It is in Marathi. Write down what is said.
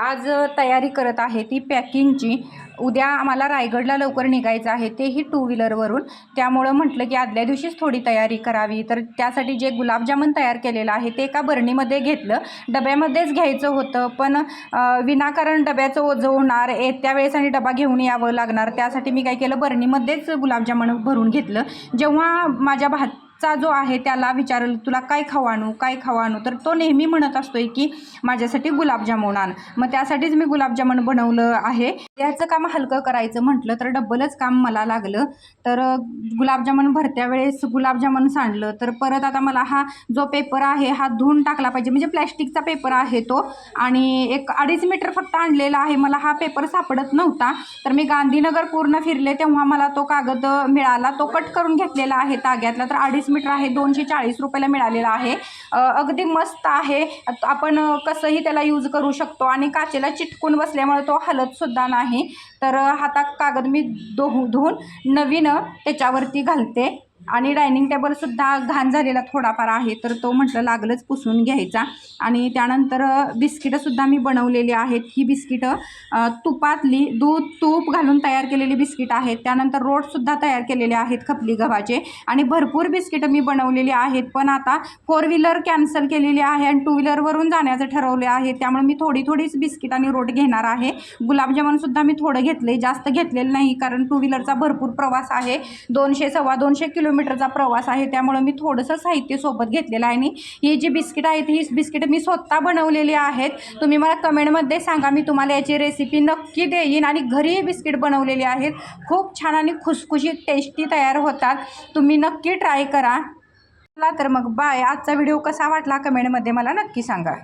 आज तयारी करत आहे ती पॅकिंगची। उद्या आम्हाला रायगडला लवकर निघायचं आहे, तेही टू व्हीलरवरून। त्यामुळं म्हटलं की आदल्या दिवशीच थोडी तयारी करावी। तर त्यासाठी जे गुलाबजामुन तयार केलेलं आहे ते एका बरणीमध्ये घेतलं। डब्यामध्येच घ्यायचं होतं, पण विनाकारण डब्याचं ओझं होणार, येत्या वेळेस आणि डबा घेऊन यावं लागणार। त्यासाठी मी काय केलं, बरणीमध्येच गुलाबजामुन भरून घेतलं। जेव्हा माझ्या चा जो आहे त्याला विचारलं, तुला काय खाऊ आणू, काय खाऊ आणू, तर तो नेहमी म्हणत असतोय की माझ्यासाठी गुलाबजामुन आण। मग त्यासाठीच मी गुलाबजामुन बनवलं आहे। त्याचं काम हलकं करायचं म्हटलं तर डबलच काम मला लागलं। तर गुलाबजामुन भरत्या वेळेस गुलाबजामुन सांडलं, तर परत आता मला हा जो पेपर आहे हा धुवून टाकला पाहिजे। म्हणजे प्लॅस्टिकचा पेपर आहे तो, आणि 1-2.5 मीटर फक्त आणलेला आहे। मला हा पेपर सापडत नव्हता, तर मी गांधीनगर पूर्ण फिरले तेव्हा मला तो कागद मिळाला। तो कट करून घेतलेला आहे ताग्यातला, तर 2.5 मीटर आहे, 240 रुपयाला मिळालेला आहे। अगदी मस्त आहे, आपण कसंही त्याला यूज करू शकतो, आणि काचेला चिटकून बसल्यामुळे तो हलत सुद्धा नाही। तर हातात कागद मी धुवून नवीन त्याच्यावरती घालते। आणि डायनिंग टेबलसुद्धा घाण झालेला थोडाफार आहे, तर तो म्हटलं लागलंच पुसून घ्यायचा। आणि त्यानंतर बिस्किटंसुद्धा मी बनवलेली आहेत। ही बिस्किटं तुपातली तूप घालून तयार केलेली बिस्किट आहेत। त्यानंतर रोटसुद्धा तयार केलेले आहेत खपली गव्हाचे, आणि भरपूर बिस्किटं मी बनवलेली आहेत। पण आता 4 व्हीलर कॅन्सल केलेली आहे आणि 2 व्हीलरवरून जाण्याचं ठरवले आहे, त्यामुळे मी थोडीच बिस्किट आणि रोट घेणार आहे। गुलाबजामुनसुद्धा मी थोडं घेतले, जास्त घेतलेलं नाही, कारण 2 व्हीलरचा भरपूर प्रवास आहे, 200-2.25 किलोमीटरचा प्रवास आहे। त्यामुळे मी थोडंसं साहित्य सोबत घेतलेलं आहे। आणि ही जी बिस्किट आहेत, ही बिस्किट मी स्वतः बनवलेली आहेत। तुम्ही मला कमेंटमध्ये सांगा, मी तुम्हाला याची रेसिपी नक्की देईन। आणि घरी बिस्किट बनवलेली आहेत, खूप छान आणि खुसखुशीत टेस्टी तयार होतात। तुम्ही नक्की ट्राय करा। तर मग बाय। आजचा व्हिडिओ कसा वाटला कमेंटमध्ये मला नक्की सांगा।